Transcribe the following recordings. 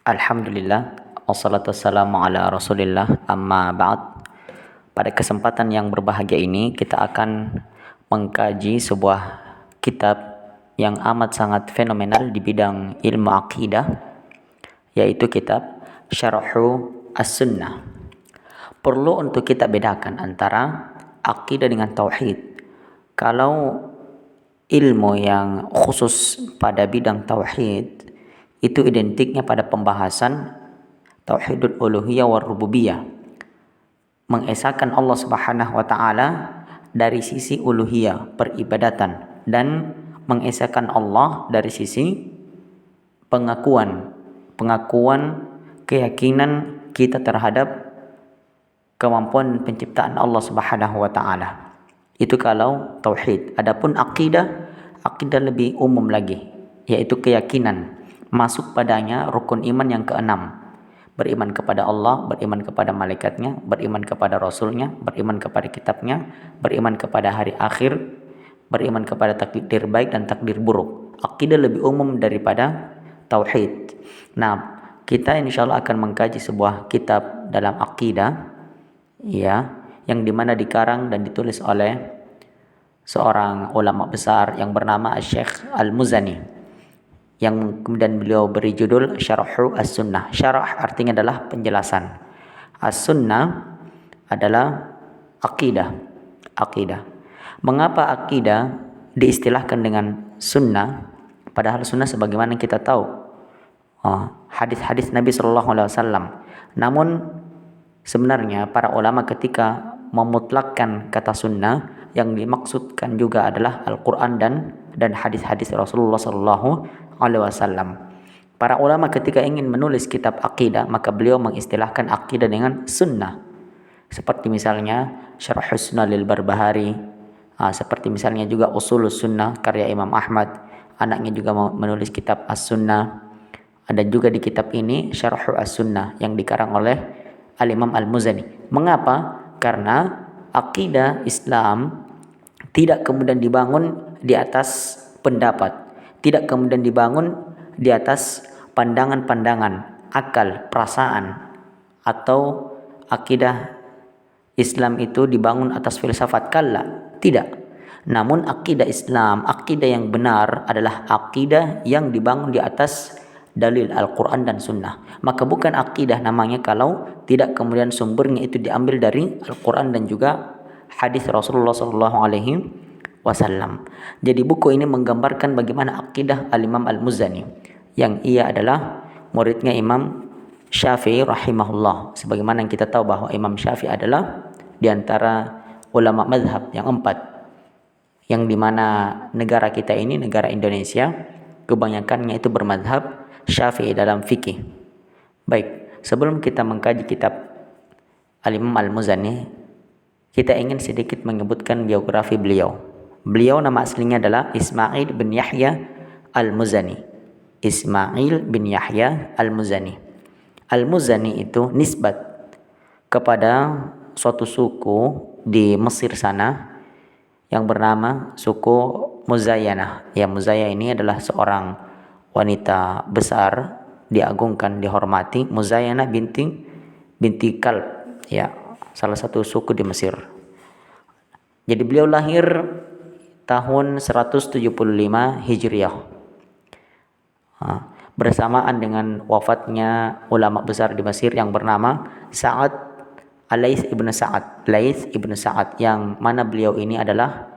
Alhamdulillah, wassalatu wassalamu ala rasulillah, amma ba'd. Pada kesempatan yang berbahagia ini kita akan mengkaji sebuah kitab yang amat sangat fenomenal di bidang ilmu akidah, yaitu kitab Syarhu As-Sunnah. Perlu untuk kita bedakan antara akidah dengan tauhid. Kalau ilmu yang khusus pada bidang tauhid itu identiknya pada pembahasan tauhidul uluhiyah war rububiyah, mengesahkan Allah Subhanahu wa taala dari sisi uluhiyah, peribadatan, dan mengesahkan Allah dari sisi pengakuan keyakinan kita terhadap kemampuan penciptaan Allah Subhanahu wa taala. Itu kalau tauhid. Adapun akidah lebih umum lagi, yaitu keyakinan. Masuk padanya rukun iman yang keenam. Beriman kepada Allah, beriman kepada malaikatnya, beriman kepada rasulnya, beriman kepada kitabnya, beriman kepada hari akhir, beriman kepada takdir baik dan takdir buruk. Akidah lebih umum daripada tauhid. Nah, kita insyaallah akan mengkaji sebuah kitab dalam akidah, ya, yang dimana dikarang dan ditulis oleh seorang ulama besar yang bernama Syekh Al-Muzani, yang kemudian beliau beri judul Syarhu As-Sunnah. Syarah artinya adalah penjelasan. As-Sunnah adalah akidah. Mengapa akidah diistilahkan dengan sunnah? Padahal sunnah sebagaimana kita tahu hadis-hadis Nabi Shallallahu Alaihi Wasallam. Namun sebenarnya para ulama ketika memutlakkan kata sunnah, yang dimaksudkan juga adalah Al-Quran dan hadis-hadis Rasulullah Shallallahu Alaihi Wasallam. Para ulama ketika ingin menulis kitab akidah, maka beliau mengistilahkan akidah dengan sunnah. Seperti misalnya Syarh Sunnah lil Barbahari, seperti misalnya juga Usulus Sunnah karya Imam Ahmad, anaknya juga menulis kitab As-Sunnah. Ada juga di kitab ini Syarh As-Sunnah yang dikarang oleh Al-Imam Al-Muzani. Mengapa? Karena akidah Islam tidak kemudian dibangun di atas pendapat, tidak kemudian dibangun di atas pandangan-pandangan, akal, perasaan, atau akidah Islam itu dibangun atas filsafat. Kalla, tidak. Namun akidah Islam, akidah yang benar adalah akidah yang dibangun di atas dalil Al-Quran dan Sunnah. Maka bukan akidah namanya kalau tidak kemudian sumbernya itu diambil dari Al-Quran dan juga hadis Rasulullah Sallallahu Alaihi Wasallam. Jadi buku ini menggambarkan bagaimana akidah Al-Imam Al-Muzani, yang ia adalah muridnya Imam Syafi'i rahimahullah. Sebagaimana yang kita tahu bahwa Imam Syafi'i adalah di antara ulama mazhab yang 4, yang dimana negara kita ini, negara Indonesia, kebanyakannya itu bermazhab Syafi'i dalam fikih. Baik, sebelum kita mengkaji kitab Al-Imam Al-Muzani, kita ingin sedikit menyebutkan biografi beliau. Beliau nama aslinya adalah Ismail bin Yahya Al-Muzani. Ismail bin Yahya Al-Muzani. Al-Muzani itu nisbat kepada suatu suku di Mesir sana yang bernama suku Muzayyanah. Ya, Muzayyah ini adalah seorang wanita besar, diagungkan, dihormati. Muzayyanah binti Kalb, ya, salah satu suku di Mesir. Jadi beliau lahir tahun 175 Hijriah, bersamaan dengan wafatnya ulama besar di Mesir yang bernama Laits ibn Sa'ad, yang mana beliau ini adalah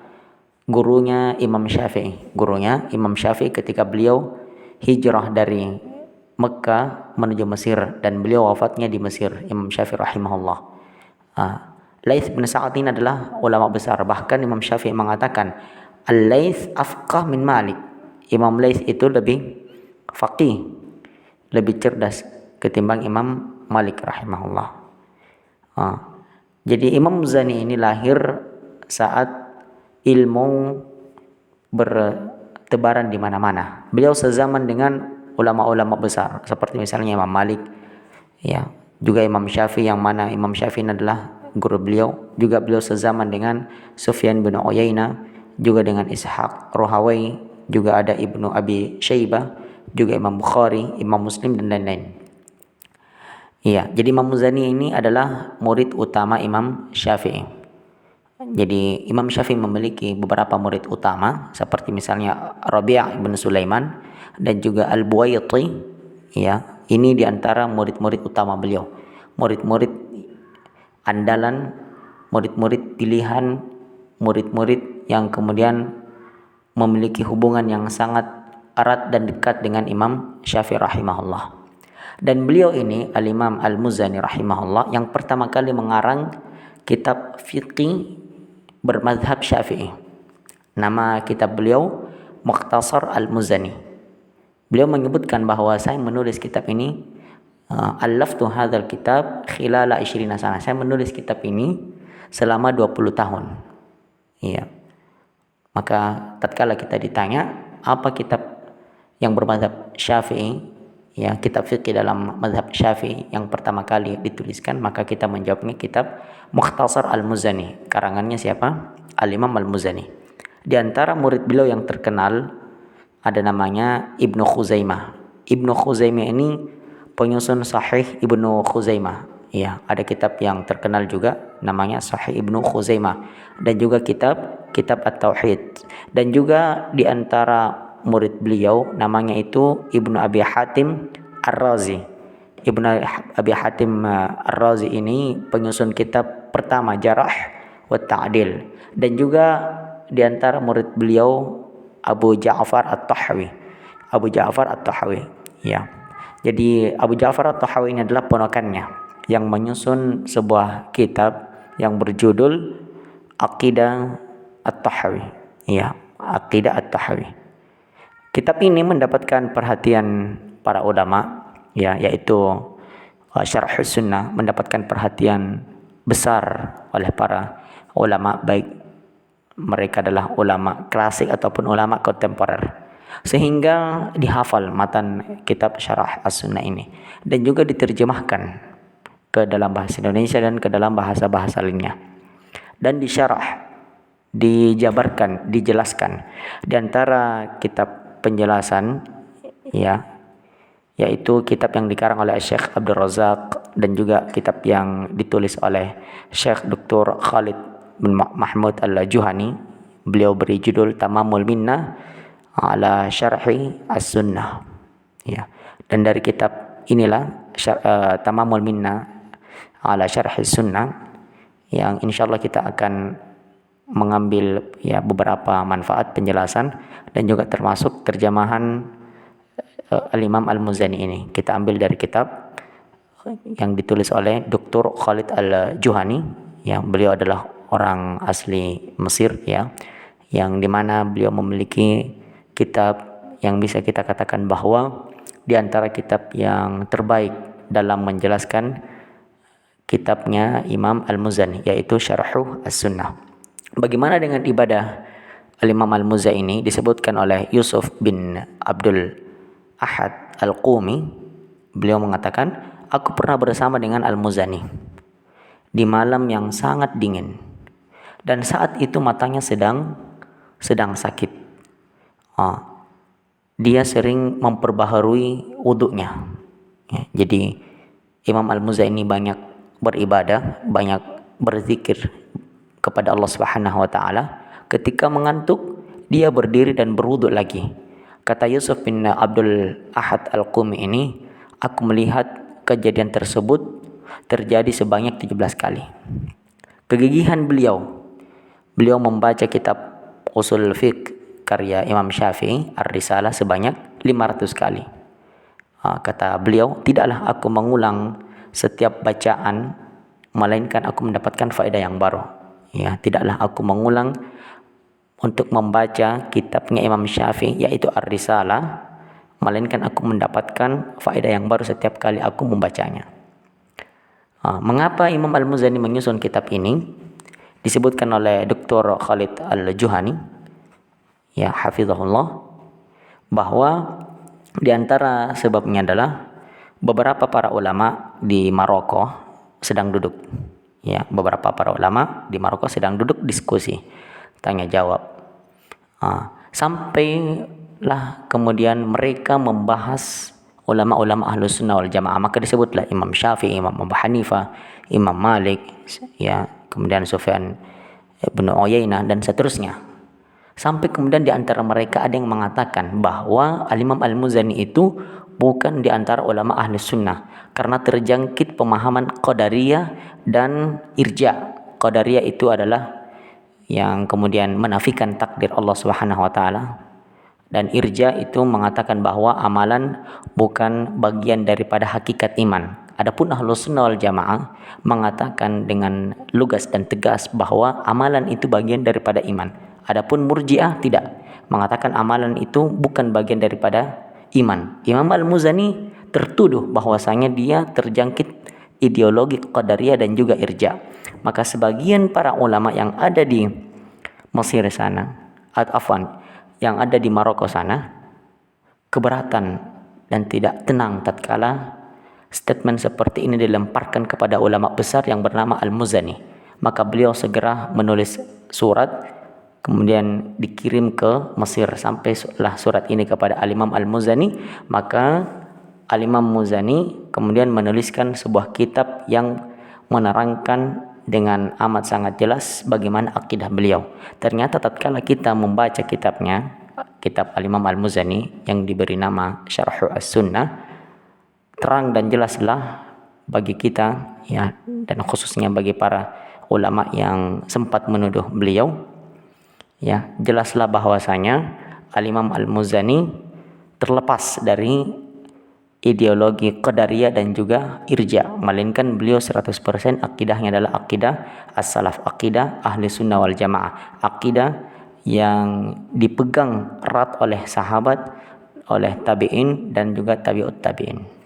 gurunya Imam Syafi'i ketika beliau hijrah dari Mekah menuju Mesir, dan beliau wafatnya di Mesir, Imam Syafi'i rahimahullah. Laits bin Sa'ad ini adalah ulama besar. Bahkan Imam Syafi'i mengatakan Al-Laits afqah min Malik. Imam Laits itu lebih faqih, lebih cerdas ketimbang Imam Malik rahimahullah. Jadi Imam Muzani ini lahir saat ilmu bertebaran di mana-mana. Beliau sezaman dengan ulama-ulama besar seperti misalnya Imam Malik, ya, juga Imam Syafi'i, yang mana Imam Syafi'i adalah guru beliau. Juga beliau sezaman dengan Sufyan bin Uyainah, juga dengan Ishaq Rohawai, juga ada Ibnu Abi Syaibah, juga Imam Bukhari, Imam Muslim, dan lain-lain. Iya, jadi Imam Muzani ini adalah murid utama Imam Syafi'i. Jadi Imam Syafi'i memiliki beberapa murid utama seperti misalnya Rabi' bin Sulaiman dan juga Al-Buwaiti, ya. Ini diantara murid-murid utama beliau. Murid-murid andalan, murid-murid pilihan, murid-murid yang kemudian memiliki hubungan yang sangat erat dan dekat dengan Imam Syafi'i rahimahullah. Dan beliau ini Al-Imam Al-Muzani rahimahullah yang pertama kali mengarang kitab fiqih bermadzhab Syafi'i. Nama kitab beliau Mukhtasar Al-Muzani. Beliau menyebutkan bahwa saya menulis kitab ini allaftu hadzal kitab khilala 20 sana. Saya menulis kitab ini selama 20 tahun. Iya. Maka tatkala kita ditanya apa kitab yang bermadzhab Syafi'i, ya, kitab fikih dalam mazhab Syafi'i yang pertama kali dituliskan, maka kita menjawabnya kitab Mukhtasar Al-Muzani. Karangannya siapa? Al-Imam Al-Muzani. Di antara murid beliau yang terkenal ada namanya Ibnu Khuzaimah. Ibnu Khuzaimah ini penyusun Sahih Ibnu Khuzaimah. Ya, ada kitab yang terkenal juga namanya Sahih Ibnu Khuzaimah dan juga kitab At-Tauhid. Dan juga di antara murid beliau namanya itu Ibnu Abi Hatim Ar-Razi. Ibnu Abi Hatim Ar-Razi ini penyusun kitab pertama Jarh wa Ta'dil. Dan juga di antara murid beliau Abu Ja'far At-Tahawi. Abu Ja'far At-Tahawi, ya. Jadi Abu Ja'far At-Tahawi ini adalah ponakannya yang menyusun sebuah kitab yang berjudul Aqidah At-Tahawi. Ya, Aqidah At-Tahawi. Kitab ini mendapatkan perhatian para ulama, ya, yaitu Syarhus Sunnah mendapatkan perhatian besar oleh para ulama, baik mereka adalah ulama klasik ataupun ulama kontemporer, sehingga dihafal matan kitab Syarah As-Sunnah ini dan juga diterjemahkan ke dalam bahasa Indonesia dan ke dalam bahasa-bahasa lainnya, dan disyarah, dijabarkan, dijelaskan. Di antara kitab penjelasan, ya, yaitu kitab yang dikarang oleh Syekh Abdul Razak dan juga kitab yang ditulis oleh Syekh Dr. Khalid bin Mahmud Al-Juhani. Beliau beri judul Tamamul Minnah ala Syarhi As-Sunnah, ya. Dan dari kitab inilah Tamamul Minnah ala Syarhi Sunnah yang insyaallah kita akan mengambil, ya, beberapa manfaat penjelasan dan juga termasuk terjemahan Al-Imam Al-Muzani ini. Kita ambil dari kitab yang ditulis oleh Dr. Khalid Al-Juhani, yang beliau adalah orang asli Mesir, ya, yang dimana beliau memiliki kitab yang bisa kita katakan bahwa di antara kitab yang terbaik dalam menjelaskan kitabnya Imam Al-Muzani, yaitu Syarhu As-Sunnah. Bagaimana dengan ibadah Al-Imam Al-Muzani ini? Disebutkan oleh Yusuf bin Abdul Ahad Al-Qumi. Beliau mengatakan, aku pernah bersama dengan Al-Muzani di malam yang sangat dingin, dan saat itu matanya sedang sakit. Dia sering memperbaharui wudhunya, ya. Jadi Imam Al-Muzani banyak beribadah, banyak berzikir kepada Allah Subhanahu wa taala. Ketika mengantuk, dia berdiri dan berwudu lagi. Kata Yusuf bin Abdul Ahad Al-Qumi ini, aku melihat kejadian tersebut terjadi sebanyak 17 kali. Kegigihan beliau membaca kitab Ushul Fiqh karya Imam Syafi'i Ar-Risalah sebanyak 500 kali. Kata beliau, tidaklah aku mengulang setiap bacaan, melainkan aku mendapatkan faedah yang baru. Ya, tidaklah aku mengulang untuk membaca kitabnya Imam Syafi'i yaitu Ar-Risalah, melainkan aku mendapatkan faedah yang baru setiap kali aku membacanya. Mengapa Imam Al-Muzani menyusun kitab ini? Disebutkan oleh Dr. Khalid Al-Juhani, ya, hafizahullah, bahwa di antara sebabnya adalah beberapa para ulama di Maroko sedang duduk, ya, beberapa para ulama di Maroko sedang duduk diskusi, tanya jawab, sampailah kemudian mereka membahas ulama-ulama Ahlus Sunnah wal Jamaah, maka disebutlah Imam Syafi'i, Imam Abu Hanifah, Imam Malik, ya, kemudian Sufyan bin Uyainah dan seterusnya. Sampai kemudian di antara mereka ada yang mengatakan bahwa Al-Imam Al-Muzani itu bukan di antara ulama Ahlus Sunnah karena terjangkit pemahaman Qadariyah dan Irja'. Qadariyah itu adalah yang kemudian menafikan takdir Allah Subhanahu wa taala, dan Irja' itu mengatakan bahwa amalan bukan bagian daripada hakikat iman. Adapun Ahlus Sunnah wal Jamaah mengatakan dengan lugas dan tegas bahwa amalan itu bagian daripada iman. Adapun Murji'ah tidak, mengatakan amalan itu bukan bagian daripada iman. Imam Al-Muzani tertuduh bahwasanya dia terjangkit ideologi Qadariyah dan juga Irja'. Maka sebagian para ulama yang ada di Mesir sana, yang ada di Maroko sana, keberatan dan tidak tenang tatkala statement seperti ini dilemparkan kepada ulama besar yang bernama Al-Muzani. Maka beliau segera menulis surat, kemudian dikirim ke Mesir. Sampailah surat ini kepada Al-Imam Al-Muzani, maka Al-Imam Muzani kemudian menuliskan sebuah kitab yang menerangkan dengan amat sangat jelas bagaimana akidah beliau. Ternyata tatkala kita membaca kitabnya, kitab Al-Imam Al-Muzani yang diberi nama Syarh As-Sunnah, terang dan jelaslah bagi kita, ya, dan khususnya bagi para ulama yang sempat menuduh beliau, ya, jelaslah bahwasanya Al-Imam Al-Muzani terlepas dari ideologi Qadariyah dan juga Irja', melainkan beliau 100% akidahnya adalah akidah as-salaf, akidah Ahli Sunnah wal Jamaah, akidah yang dipegang erat oleh sahabat, oleh tabi'in dan juga tabi'ut tabi'in.